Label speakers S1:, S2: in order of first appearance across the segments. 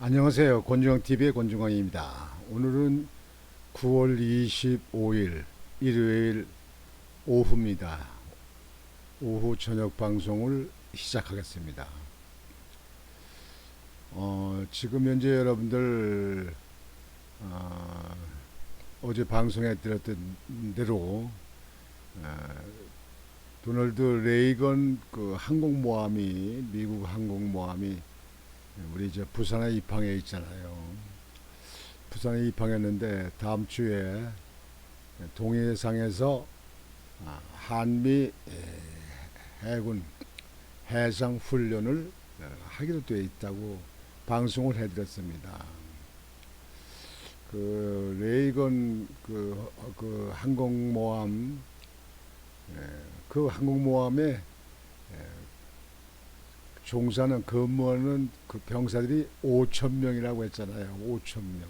S1: 안녕하세요. 권중광TV의 권중광입니다. 오늘은 9월 25일 일요일 오후입니다. 오후 저녁 방송을 시작하겠습니다. 지금 현재 여러분들 어제 방송에 드렸던 대로 도널드 레이건 그 항공모함이 미국 항공모함이 우리 이제 부산에 입항해 있잖아요. 부산에 입항했는데 다음 주에 동해상에서 한미 해군 해상 훈련을 하기로 되어 있다고 방송을 해드렸습니다. 그 레이건 그 항공모함 그 항공모함에 종사는 근무하는 그 병사들이 5천 명이라고 했잖아요. 5천 명.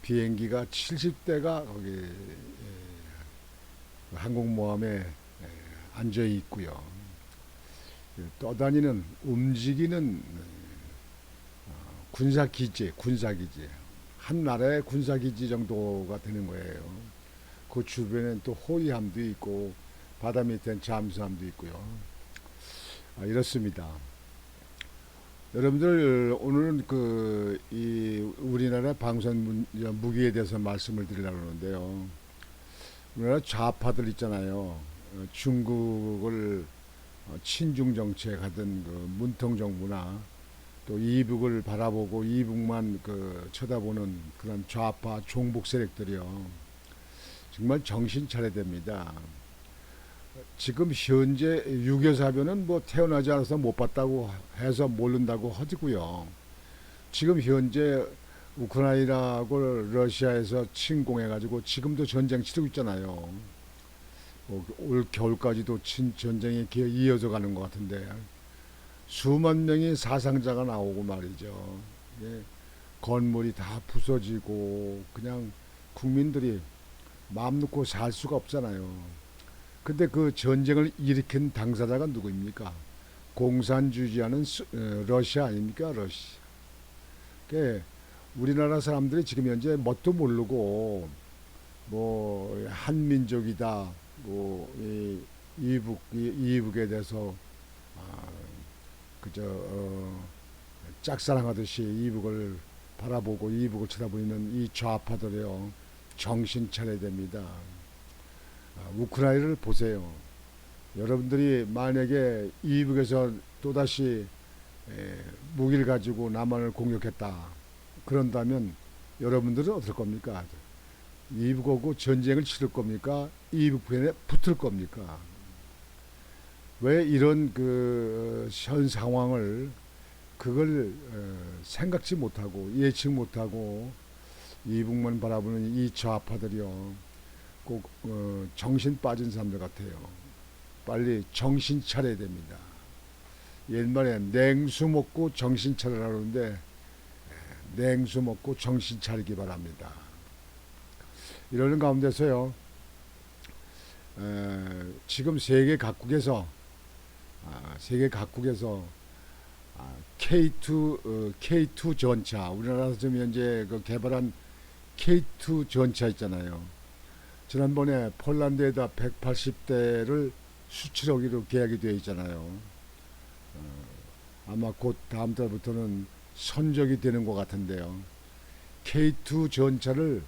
S1: 비행기가 70대가 거기 항공모함에 앉아 있고요. 떠다니는 움직이는 군사기지 한 나라의 군사기지 정도가 되는 거예요. 그 주변엔 또 호위함도 있고 바다 밑엔 잠수함도 있고요. 이렇습니다. 여러분들 오늘은 이 우리나라 방산 무기에 대해서 말씀을 드리려고 하는데요. 우리나라 좌파들 있잖아요. 중국을 친중 정책하던 그 문통 정부나 또 이북을 바라보고 이북만 쳐다보는 그런 좌파 종북 세력들이요. 정말 정신 차려야 됩니다. 지금 현재 유교사변은 뭐 태어나지 않아서 못 봤다고 해서 모른다고 하지고요. 지금 현재 우크라이나하고 러시아에서 침공해가지고 지금도 전쟁 치르고 있잖아요. 올 겨울까지도 전쟁이 이어져 가는 것 같은데 수만 명의 사상자가 나오고 말이죠. 예, 건물이 다 부서지고 그냥 국민들이 마음 놓고 살 수가 없잖아요. 근데 그 전쟁을 일으킨 당사자가 누구입니까? 공산주의하는 러시아 아닙니까? 러시아. 그러니까 우리나라 사람들이 지금 현재 뭣도 모르고 뭐 한민족이다, 뭐 이북에 대해서 그저 짝사랑하듯이 이북을 바라보고 이북을 쳐다보는 이 좌파들이요, 정신 차려야 됩니다. 우크라이나를 보세요. 여러분들이 만약에 이북에서 또다시 무기를 가지고 남한을 공격했다 그런다면 여러분들은 어떨 겁니까? 이북하고 전쟁을 치를 겁니까? 이북 편에 붙을 겁니까? 왜 이런 현 상황을 그걸 생각지 못하고 예측 못하고 이북만 바라보는 이 좌파들이요, 꼭 정신 빠진 사람들 같아요. 빨리 정신 차려야 됩니다. 옛말에 냉수 먹고 정신 차려라 그러는데 냉수 먹고 정신 차리기 바랍니다. 이러는 가운데서요, 지금 세계 각국에서 K2 전차, 우리나라에서 지금 현재 개발한 K2 전차 있잖아요. 지난번에 폴란드에다 180대를 수출하기로 계약이 되어 있잖아요. 아마 곧 다음 달부터는 선적이 되는 것 같은데요. K2 전차를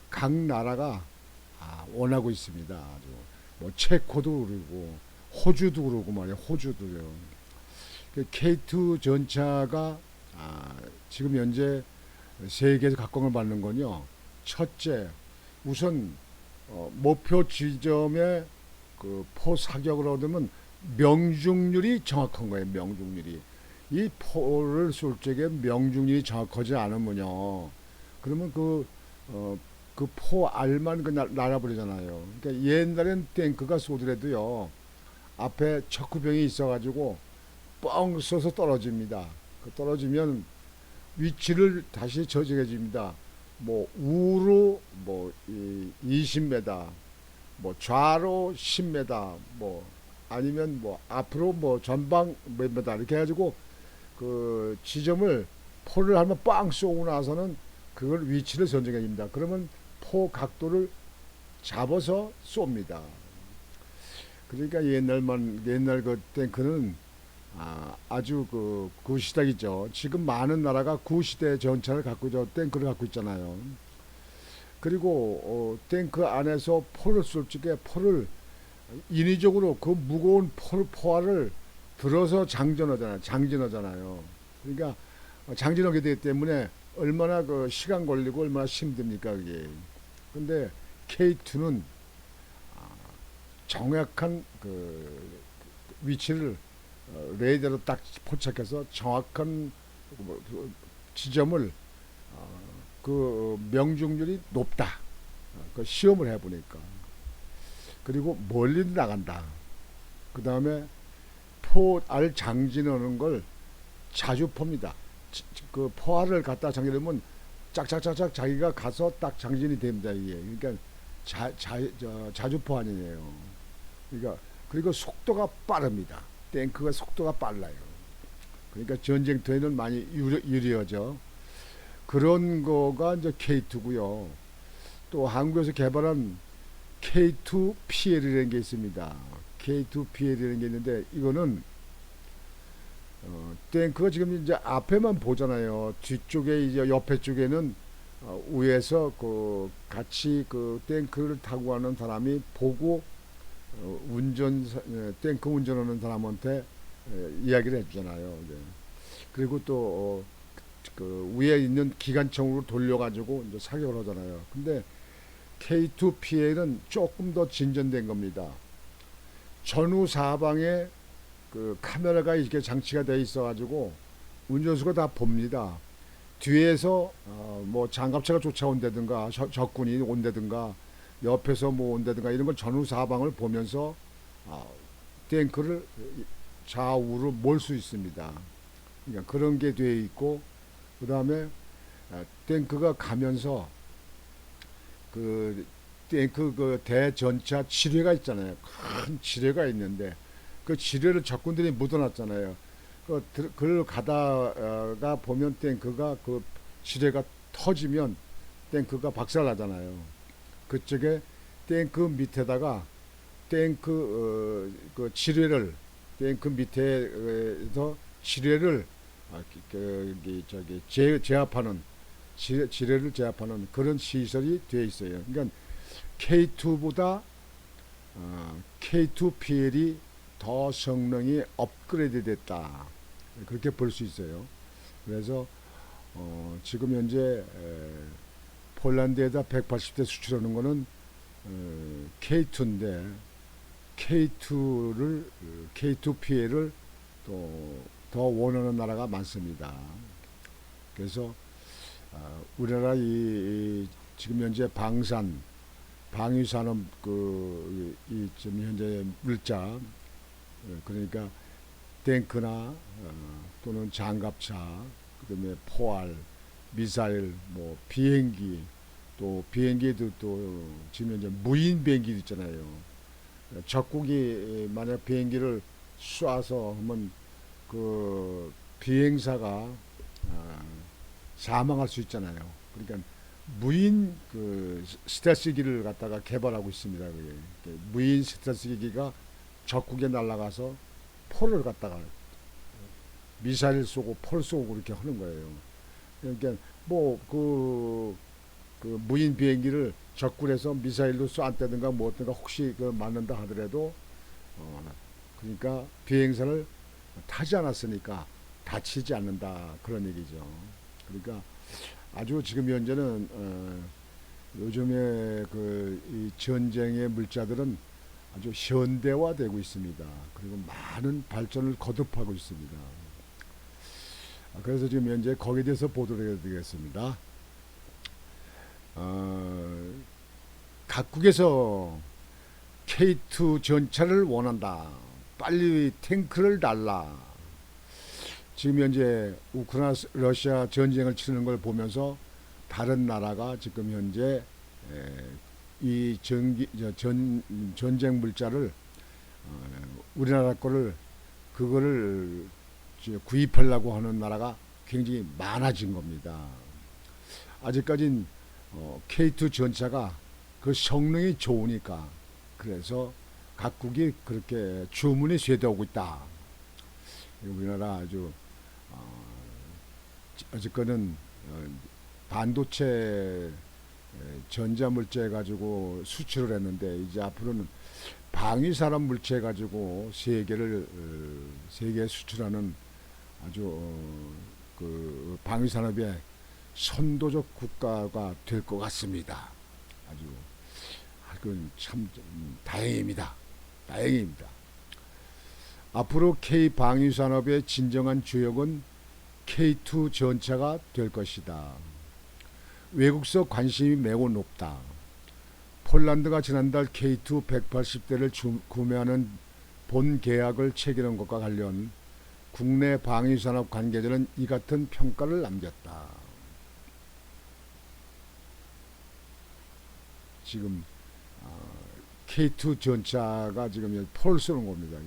S1: 각 나라가 원하고 있습니다. 아주 뭐 체코도 그러고 호주도 그러고 말이에요. 호주도요. K2 전차가 지금 현재 세계에서 각광을 받는 건요. 첫째, 우선 목표 지점에 그 포 사격을 얻으면 명중률이 정확한 거예요. 명중률이. 이 포를 쏠 적에 명중률이 정확하지 않으면요, 그러면 그 포 알만 날아버리잖아요. 그러니까 옛날엔 탱크가 쏘더라도요, 앞에 척후병이 있어가지고 뻥 쏘서 떨어집니다. 떨어지면 위치를 다시 저지해 줍니다. 뭐 우로 뭐 20m, 뭐 좌로 10m, 뭐 아니면 뭐 앞으로 뭐 전방 몇 m 이렇게 해가지고 그 지점을 포를 한번 빵 쏘고 나서는 그걸 위치를 선정해 줍니다. 그러면 포 각도를 잡아서 쏩니다. 그러니까 옛날 그 탱크는 아주 그 구시대이죠. 지금 많은 나라가 구시대 전차를 갖고 탱크를 갖고 있잖아요. 그리고 탱크 안에서 포를 쏠 적에 포를 인위적으로 그 무거운 포화를 들어서 장전하잖아요. 그러니까 장전하게 되기 때문에 얼마나 그 시간 걸리고 얼마나 힘듭니까 그게. 근데 K2는 정확한 그 위치를 레이더로 딱 포착해서 정확한 지점을 그 명중률이 높다. 그 시험을 해보니까. 그리고 멀리 나간다. 그 다음에 포알 장진하는 걸 자주 봅니다. 그 포알을 갖다 장진하면 짝짝짝짝 자기가 가서 딱 장진이 됩니다. 이게. 그러니까 자주 포환이에요. 그러니까 그리고 속도가 빠릅니다. 탱크가 속도가 빨라요. 그러니까 전쟁터에는 많이 유리하죠. 그런 거가 이제 K2고요. 또 한국에서 개발한 K2PL이라는 게 있습니다. K2PL이라는 게 있는데 이거는 탱크가 지금 이제 앞에만 보잖아요. 뒤쪽에 이제 옆에 쪽에는 위에서 그 같이 그 탱크를 타고 가는 사람이 보고 탱크 운전하는 사람한테 이야기를 해주잖아요. 그리고 또 그 위에 있는 기관총으로 돌려가지고 이제 사격을 하잖아요. 근데 K2PL은 조금 더 진전된 겁니다. 전후 사방에 그 카메라가 이렇게 장치가 돼 있어가지고 운전수가 다 봅니다. 뒤에서 뭐 장갑차가 쫓아온다든가 적군이 온다든가 옆에서 뭐 온다든가 이런 걸 전후 사방을 보면서 탱크를 좌우로 몰 수 있습니다. 그러니까 그런 게 돼 있고 그 다음에 탱크가 가면서 그 탱크 그 대전차 지뢰가 있잖아요. 큰 지뢰가 있는데 그 지뢰를 적군들이 묻어놨잖아요. 그걸 가다가 보면 탱크가 그 지뢰가 터지면 탱크가 박살나잖아요. 그쪽에 탱크 밑에다가 그 지뢰를 탱크 밑에서 지뢰를 제압하는 지뢰를 제압하는 그런 시설이 되어 있어요. 그러니까 K2보다 K2PL이 더 성능이 업그레이드 됐다. 그렇게 볼 수 있어요. 그래서 지금 현재 폴란드에다 180대 수출하는 거는 K2인데 K2PL을 또 더 원하는 나라가 많습니다. 그래서 우리나라 지금 현재 방위산업 지금 현재 물자 그러니까 탱크나 또는 장갑차 그다음에 포알 미사일 뭐 비행기 또 비행기도 또 지금 현재 무인 비행기 있잖아요. 적국이 만약 비행기를 쏴서 하면 그 비행사가 사망할 수 있잖아요. 그러니까 무인 그 스텔스기를 갖다가 개발하고 있습니다. 무인 스텔스기가 적국에 날아가서 포를 갖다가 미사일 쏘고 포를 쏘고 그렇게 하는 거예요. 그러니까 뭐 그 무인 비행기를 적군에서 미사일로 쏘안다든가 뭐 어떤가 혹시 그 맞는다 하더라도 그러니까 비행선을 타지 않았으니까 다치지 않는다 그런 얘기죠. 그러니까 아주 지금 현재는 요즘에 이 전쟁의 물자들은 아주 현대화되고 있습니다. 그리고 많은 발전을 거듭하고 있습니다. 그래서 지금 현재 거기에 대해서 보도를 해드리겠습니다. 각국에서 K2 전차를 원한다. 빨리 탱크를 달라. 지금 현재 우크라이나 러시아 전쟁을 치르는 걸 보면서 다른 나라가 지금 현재 이 전쟁 물자를 우리나라 거를 그거를 구입하려고 하는 나라가 굉장히 많아진 겁니다. 아직까진 K2 전차가 그 성능이 좋으니까 그래서 각국이 그렇게 주문이 쇄도하고 있다. 우리나라 아주 어쨌거는 반도체 전자물체 가지고 수출을 했는데 이제 앞으로는 방위산업 물체 가지고 세계에 수출하는 아주 그 방위산업의 선도적 국가가 될 것 같습니다. 아주 그건 참 다행입니다. 다행입니다. 앞으로 K 방위산업의 진정한 주역은 K2 전차가 될 것이다. 외국서 관심이 매우 높다. 폴란드가 지난달 K2 180대를 구매하는 본 계약을 체결한 것과 관련 국내 방위산업 관계자는 이 같은 평가를 남겼다. 지금 K2 전차가 지금 포를 쏘는 겁니다.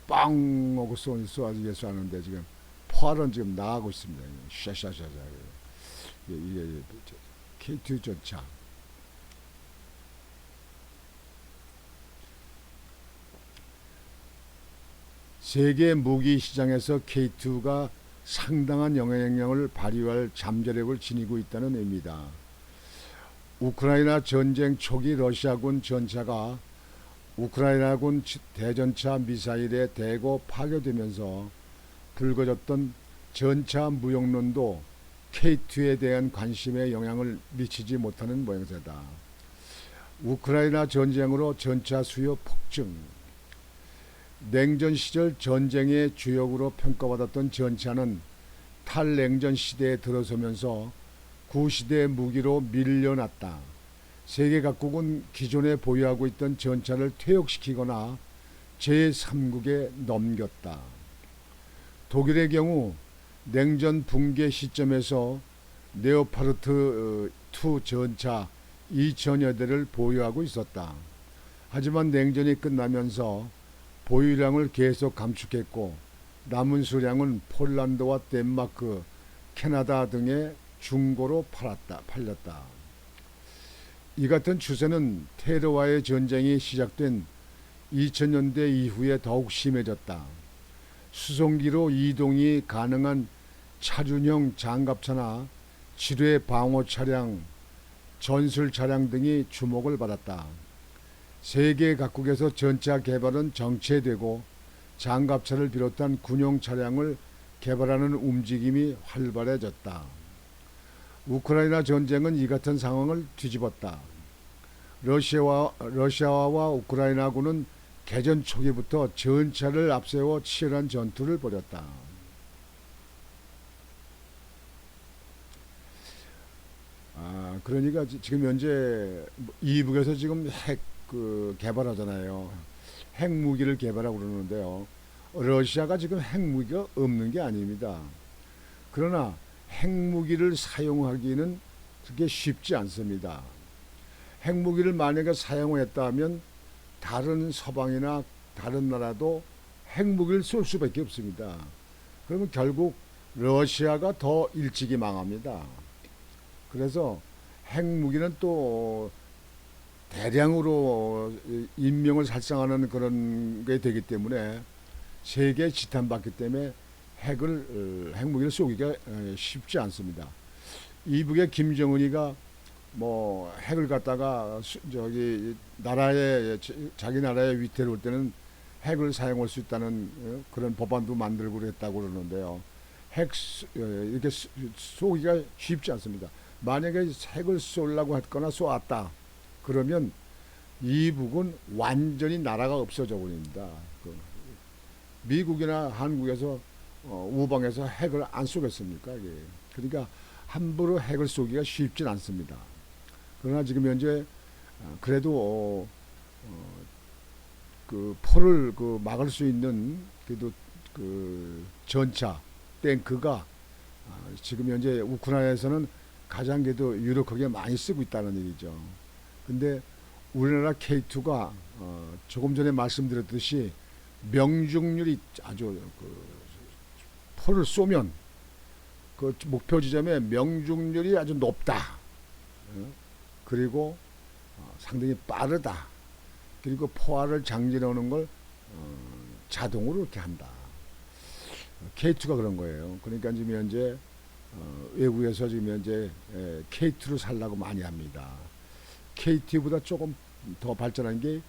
S1: 빵 하고 쏘는데 지금 포알은 지금 나가고 있습니다. 샤샤샤샤. 이게 K2 전차. 세계 무기 시장에서 K2가 상당한 영향력을 발휘할 잠재력을 지니고 있다는 의미다. 우크라이나 전쟁 초기 러시아군 전차가 우크라이나군 대전차 미사일에 대거 파괴되면서 불거졌던 전차 무용론도 K2에 대한 관심에 영향을 미치지 못하는 모양새다. 우크라이나 전쟁으로 전차 수요 폭증. 냉전 시절 전쟁의 주역으로 평가받았던 전차는 탈냉전 시대에 들어서면서 구시대 무기로 밀려났다. 세계 각국은 기존에 보유하고 있던 전차를 퇴역시키거나 제3국에 넘겼다. 독일의 경우 냉전 붕괴 시점에서 네오파르트 2 전차 2천여 대를 보유하고 있었다. 하지만 냉전이 끝나면서 보유량을 계속 감축했고 남은 수량은 폴란드와 덴마크, 캐나다 등에 중고로 팔렸다. 이 같은 추세는 테러와의 전쟁이 시작된 2000년대 이후에 더욱 심해졌다. 수송기로 이동이 가능한 차륜형 장갑차나 지뢰 방어 차량, 전술 차량 등이 주목을 받았다. 세계 각국에서 전차 개발은 정체되고 장갑차를 비롯한 군용 차량을 개발하는 움직임이 활발해졌다. 우크라이나 전쟁은 이 같은 상황을 뒤집었다. 러시아와 우크라이나군은 개전 초기부터 전차를 앞세워 치열한 전투를 벌였다. 그러니까 지금 현재 이북에서 지금 핵 개발하잖아요. 핵무기를 개발하고 그러는데요. 러시아가 지금 핵무기가 없는 게 아닙니다. 그러나 핵무기를 사용하기는 그렇게 쉽지 않습니다. 핵무기를 만약에 사용했다면 다른 서방이나 다른 나라도 핵무기를 쏠 수밖에 없습니다. 그러면 결국 러시아가 더 일찍이 망합니다. 그래서 핵무기는 또 대량으로 인명을 살상하는 그런 게 되기 때문에 세계에 지탄받기 때문에 핵무기를 쏘기가 쉽지 않습니다. 이북의 김정은이가 뭐 핵을 갖다가 자기 나라에 위태로울 때는 핵을 사용할 수 있다는 그런 법안도 만들고 그랬다고 그러는데요. 이렇게 쏘기가 쉽지 않습니다. 만약에 핵을 쏘려고 했거나 쏘았다 그러면 이북은 완전히 나라가 없어져 버립니다. 미국이나 한국에서 우방에서 핵을 안 쏘겠습니까? 그러니까 함부로 핵을 쏘기가 쉽진 않습니다. 그러나 지금 현재 그래도 그 포를 막을 수 있는 그래도 그 전차 탱크가 지금 현재 우크라이나에서는 가장 그래도 유력하게 많이 쓰고 있다는 얘기죠. 근데 우리나라 K2가 조금 전에 말씀드렸듯이 명중률이 아주 포를 쏘면 그 목표 지점의 명중률이 아주 높다. 어? 그리고 상당히 빠르다. 그리고 포화를 장전하는 걸 자동으로 이렇게 한다. K2가 그런 거예요. 그러니까 지금 현재 외국에서 지금 현재 K2를 살라고 많이 합니다. KT보다 조금 더 발전한 게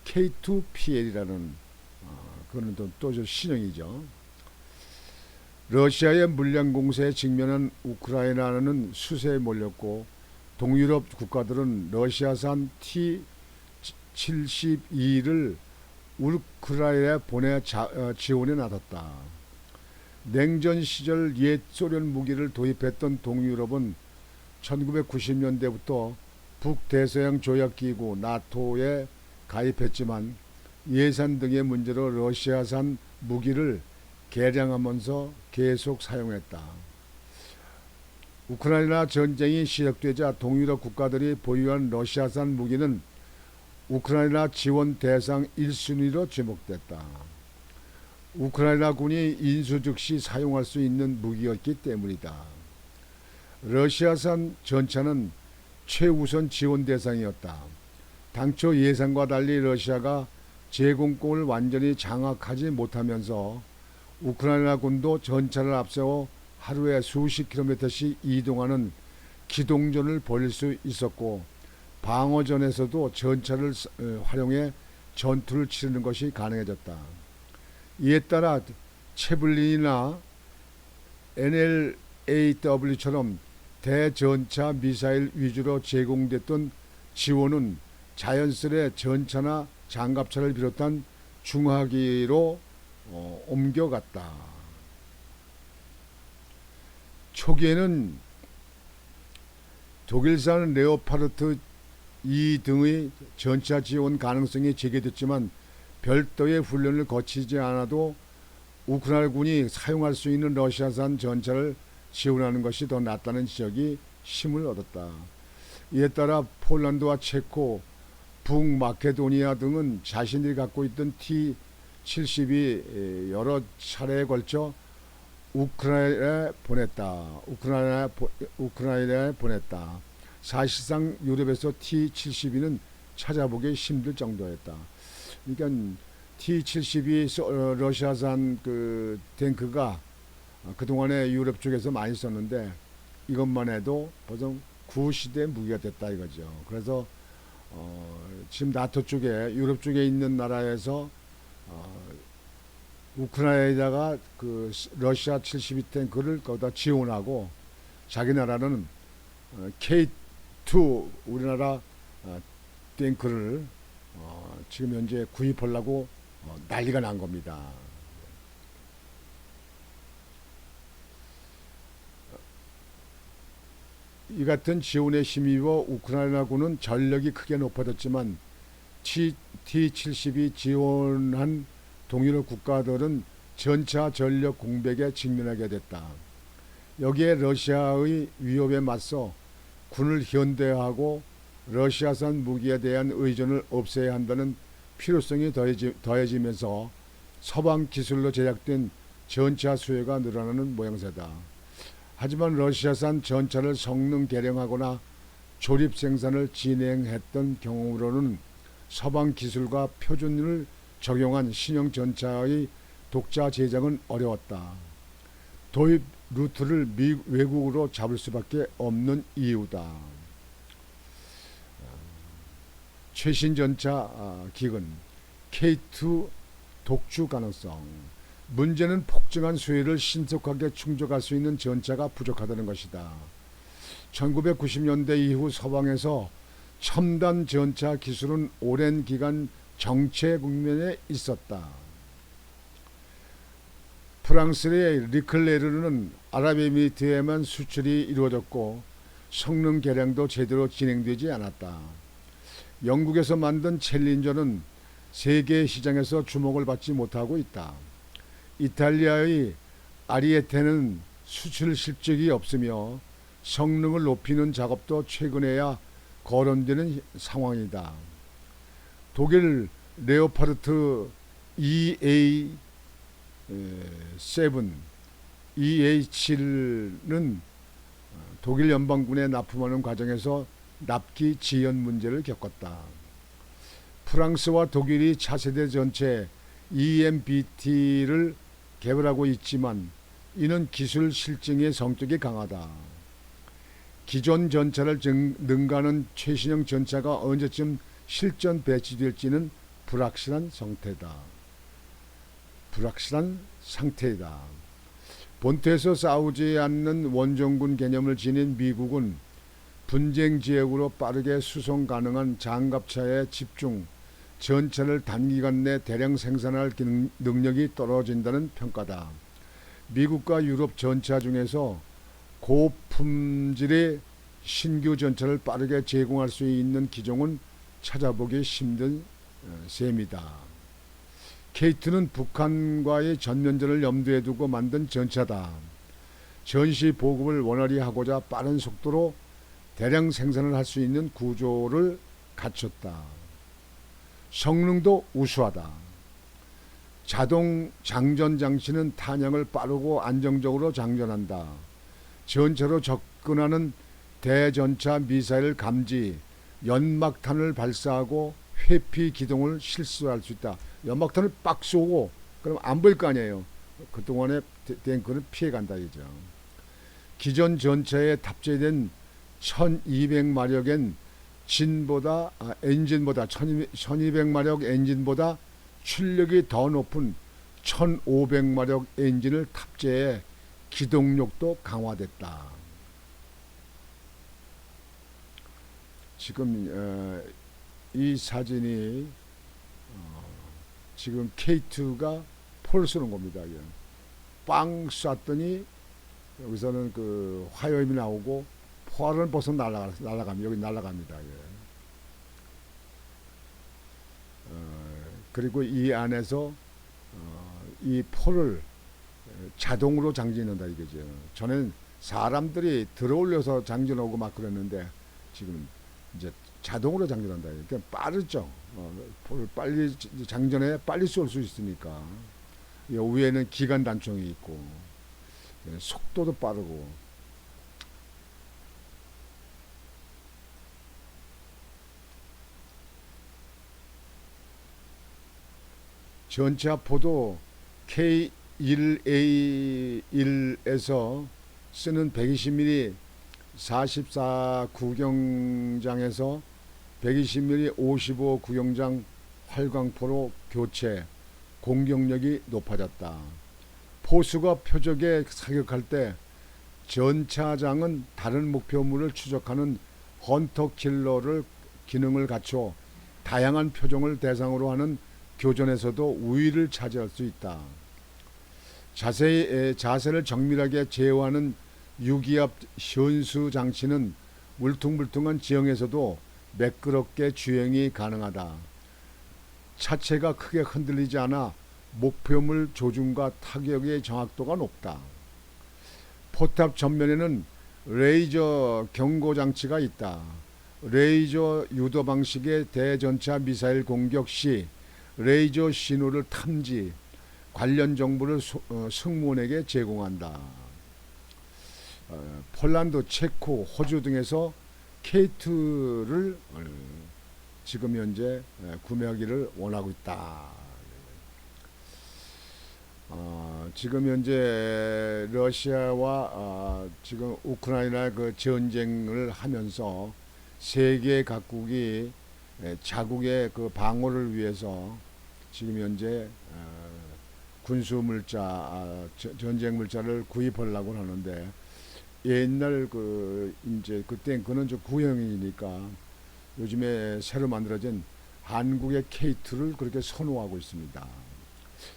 S1: K2PL이라는 그거는 또 신형이죠. 러시아의 물량 공세에 직면한 우크라이나는 수세에 몰렸고 동유럽 국가들은 러시아산 T-72를 우크라이나에 보내 지원에 나섰다. 냉전 시절 옛 소련 무기를 도입했던 동유럽은 1990년대부터 북대서양 조약기구 나토에 가입했지만 예산 등의 문제로 러시아산 무기를 개량하면서 계속 사용했다. 우크라이나 전쟁이 시작되자 동유럽 국가들이 보유한 러시아산 무기는 우크라이나 지원 대상 1순위로 지목됐다. 우크라이나 군이 인수 즉시 사용할 수 있는 무기였기 때문이다. 러시아산 전차는 최우선 지원 대상이었다. 당초 예상과 달리 러시아가 제공권을 완전히 장악하지 못하면서 우크라이나 군도 전차를 앞세워 하루에 수십 킬로미터씩 이동하는 기동전을 벌일 수 있었고 방어전에서도 전차를 활용해 전투를 치르는 것이 가능해졌다. 이에 따라 채블린이나 NLAW처럼 대전차 미사일 위주로 제공됐던 지원은 자연스레 전차나 장갑차를 비롯한 중화기로 옮겨갔다. 초기에는 독일산 레오파르트 2 등의 전차 지원 가능성이 제기됐지만 별도의 훈련을 거치지 않아도 우크라이나군이 사용할 수 있는 러시아산 전차를 지원하는 것이 더 낫다는 지적이 힘을 얻었다. 이에 따라 폴란드와 체코, 북마케도니아 등은 자신들이 갖고 있던 T-72 여러 차례에 걸쳐 우크라이나에 보냈다. 사실상 유럽에서 T-72는 찾아보기 힘들 정도였다. 그러니까 T-72 러시아산 그 탱크가 그동안에 유럽 쪽에서 많이 썼는데 이것만 해도 벌써 구시대 무기가 됐다 이거죠. 그래서 지금 나토 쪽에 유럽 쪽에 있는 나라에서 우크라이나에다가 그 러시아 72 탱크를 거기다 지원하고 자기 나라는 K2 우리나라 탱크를 지금 현재 구입하려고 난리가 난 겁니다. 이 같은 지원에 힘입어 우크라이나군은 전력이 크게 높아졌지만 T-72 지원한 동유럽 국가들은 전차 전력 공백에 직면하게 됐다. 여기에 러시아의 위협에 맞서 군을 현대화하고 러시아산 무기에 대한 의존을 없애야 한다는 필요성이 더해지면서 서방 기술로 제작된 전차 수요가 늘어나는 모양새다. 하지만 러시아산 전차를 성능 개량하거나 조립 생산을 진행했던 경우로는 서방 기술과 표준을 적용한 신형 전차의 독자 제작은 어려웠다. 도입 루트를 외국으로 잡을 수밖에 없는 이유다. 최신 전차 기근 K2 독주 가능성. 문제는 폭증한 수요를 신속하게 충족할 수 있는 전차가 부족하다는 것이다. 1990년대 이후 서방에서 첨단 전차 기술은 오랜 기간 정체 국면에 있었다. 프랑스의 리클레르는 아랍에미리트에만 수출이 이루어졌고 성능 개량도 제대로 진행되지 않았다. 영국에서 만든 챌린저는 세계 시장에서 주목을 받지 못하고 있다. 이탈리아의 아리에테는 수출 실적이 없으며 성능을 높이는 작업도 최근에야 거론되는 상황이다. 독일 레오파르트 EA7 EH는 독일 연방군에 납품하는 과정에서 납기 지연 문제를 겪었다. 프랑스와 독일이 차세대 전체 EMBT를 개발하고 있지만 이는 기술 실증의 성격이 강하다. 기존 전차를 능가하는 최신형 전차가 언제쯤 실전 배치될지는 불확실한 상태이다. 본토에서 싸우지 않는 원정군 개념을 지닌 미국은 분쟁 지역으로 빠르게 수송 가능한 장갑차에 집중, 전차를 단기간 내 대량 생산할 능력이 떨어진다는 평가다. 미국과 유럽 전차 중에서 고품질의 신규 전차를 빠르게 제공할 수 있는 기종은 찾아보기 힘든 셈이다. K2는 북한과의 전면전을 염두에 두고 만든 전차다. 전시 보급을 원활히 하고자 빠른 속도로 대량 생산을 할 수 있는 구조를 갖췄다. 성능도 우수하다. 자동 장전 장치는 탄약을 빠르고 안정적으로 장전한다. 전차로 접근하는 대전차 미사일 감지, 연막탄을 발사하고 회피 기동을 실수할 수 있다. 연막탄을 빡 쏘고 그럼 안 보일 거 아니에요. 그동안에 탱크는 피해간다 이죠. 기존 전차에 탑재된 1200마력의 엔진보다 1200마력 엔진보다 출력이 더 높은 1500마력 엔진을 탑재해 기동력도 강화됐다. 지금 이 사진이 지금 K2가 포를 쏘는 겁니다. 빵 쐈더니 여기서는 그 화염이 나오고 포알은 벌써 날아갑니다. 여기 날아갑니다. 그리고 이 안에서 이 포를 자동으로 장전한다 이거죠. 전엔 사람들이 들어올려서 장전하고 막 그랬는데 지금 이제 자동으로 장전한다. 그러니까 빠르죠. 포를 빨리 장전해 빨리 쏠 수 있으니까. 위에는 기관 단총이 있고 속도도 빠르고. 전차포도 K1A1에서 쓰는 120mm 44 구경장에서 120mm 55 구경장 활광포로 교체, 공격력이 높아졌다. 포수가 표적에 사격할 때 전차장은 다른 목표물을 추적하는 헌터 킬러를 기능을 갖춰 다양한 표종을 대상으로 하는 교전에서도 우위를 차지할 수 있다. 자세를 정밀하게 제어하는 유기압 현수 장치는 울퉁불퉁한 지형에서도 매끄럽게 주행이 가능하다. 차체가 크게 흔들리지 않아 목표물 조준과 타격의 정확도가 높다. 포탑 전면에는 레이저 경고 장치가 있다. 레이저 유도 방식의 대전차 미사일 공격 시 레이저 신호를 탐지, 관련 정보를 승무원에게 제공한다. 폴란드, 체코, 호주 등에서 K2를 지금 현재 구매하기를 원하고 있다. 지금 현재 러시아와 지금 우크라이나 그 전쟁을 하면서 세계 각국이 자국의 그 방어를 위해서 지금 현재 군수 물자, 전쟁 물자를 구입하려고 하는데 옛날 그 이제 그때 그는 좀 구형이니까 요즘에 새로 만들어진 한국의 K2를 그렇게 선호하고 있습니다.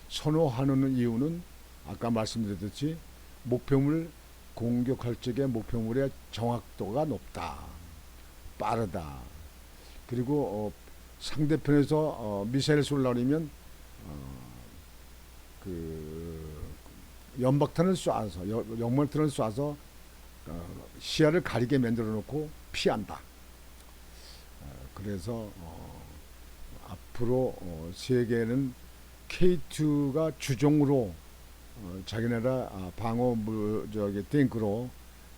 S1: 선호하는 이유는 아까 말씀드렸듯이 목표물 공격할 적에 목표물의 정확도가 높다, 빠르다. 그리고 상대편에서 미사일 쏠라면 그 연막탄을 쏴서 연막탄을 쏴서 시야를 가리게 만들어 놓고 피한다. 그래서 앞으로 세계는 K2가 주종으로 자기네라 방어 저기 탱크로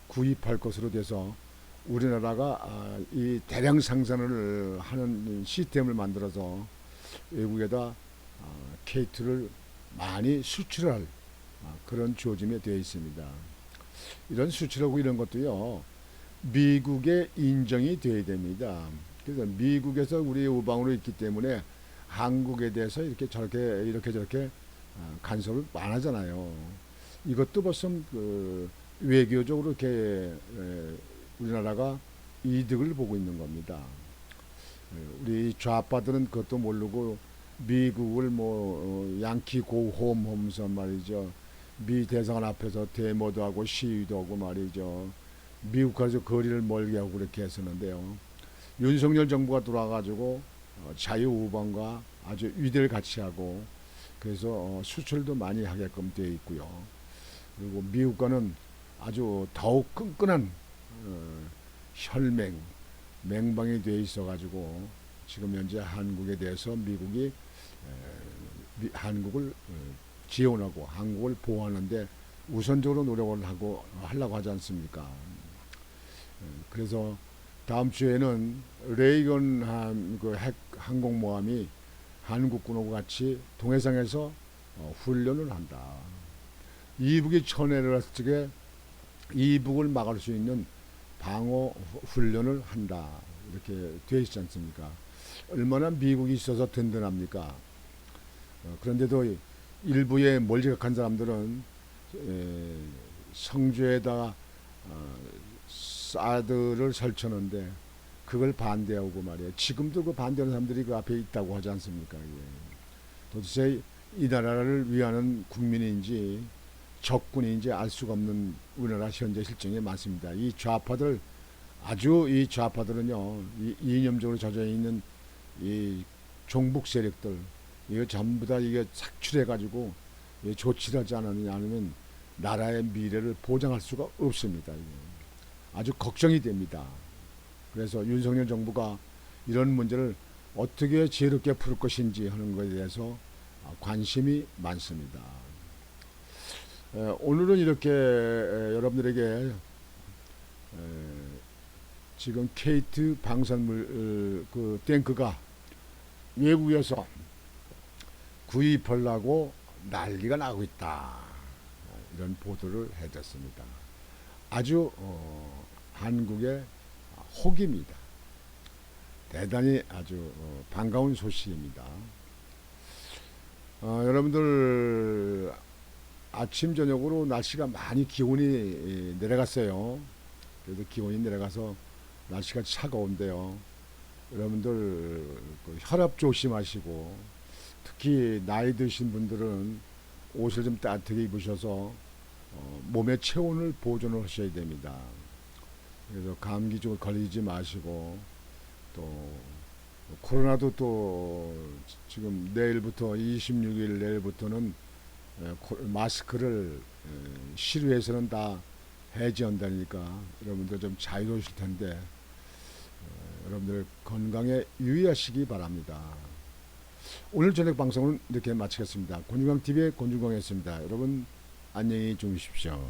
S1: 구입할 것으로 돼서 우리나라가 이 대량 생산을 하는 시스템을 만들어서 외국에다 K2를 많이 수출할 그런 조짐이 되어 있습니다. 이런 수출하고 이런 것도요, 미국의 인정이 돼야 됩니다. 그래서 미국에서 우리 우방으로 있기 때문에 한국에 대해서 이렇게 저렇게 이렇게 저렇게 간섭을 안 하잖아요. 이것도 벌써 외교적으로 이렇게 우리나라가 이득을 보고 있는 겁니다. 우리 좌파들은 그것도 모르고 미국을 양키 고홈 하면서 말이죠. 미 대사관 앞에서 데모도 하고 시위도 하고 말이죠. 미국까지 거리를 멀게 하고 그렇게 했었는데요. 윤석열 정부가 들어와가지고 자유우방과 아주 위대를 같이 하고 그래서 수출도 많이 하게끔 되어 있고요. 그리고 미국과는 아주 더욱 끈끈한 혈맹, 맹방이 되어 있어가지고 지금 현재 한국에 대해서 미국이 한국을 지원하고 한국을 보호하는데 우선적으로 노력을 하려고 하지 않습니까? 그래서 다음 주에는 레이건 핵 항공모함이 한국군하고 같이 동해상에서 훈련을 한다. 이북이 쳐내려왔을 적에 이북을 막을 수 있는 방어 훈련을 한다. 이렇게 되어 있지 않습니까? 얼마나 미국이 있어서 든든합니까? 그런데도 일부의 멀지각한 사람들은 성주에다가 사드를 설치는데 그걸 반대하고 말이에요. 지금도 그 반대하는 사람들이 그 앞에 있다고 하지 않습니까? 예. 도대체 이 나라를 위하는 국민인지 적군인지 알 수가 없는 우리나라 현재 실정이 많습니다. 이 좌파들 아주 이 좌파들은요 이념적으로 젖어 있는 이 종북 세력들 이거 전부 다 이게 삭출해 가지고 조치를 하지 않으면 나라의 미래를 보장할 수가 없습니다. 아주 걱정이 됩니다. 그래서 윤석열 정부가 이런 문제를 어떻게 지혜롭게 풀 것인지 하는 것에 대해서 관심이 많습니다. 오늘은 이렇게 여러분들에게 지금 K2 방산물 그 탱크가 외국에서 구입하려고 난리가 나고 있다. 이런 보도를 해줬습니다. 아주 한국의 혹입니다. 대단히 아주 반가운 소식입니다. 여러분들 아침 저녁으로 날씨가 많이 기온이 내려갔어요. 그래도 기온이 내려가서 날씨가 차가운데요. 여러분들 그 혈압 조심하시고 특히 나이 드신 분들은 옷을 좀 따뜻하게 입으셔서 몸의 체온을 보존을 하셔야 됩니다. 그래서 감기 좀 걸리지 마시고 또 코로나도 또 지금 내일부터 26일 내일부터는 마스크를 시루에서는 다 해제한다니까 여러분들 좀 자유로우실 텐데 여러분들 건강에 유의하시기 바랍니다. 오늘 저녁 방송은 이렇게 마치겠습니다. 곤중광TV의 곤중광이었습니다. 여러분 안녕히 주무십시오.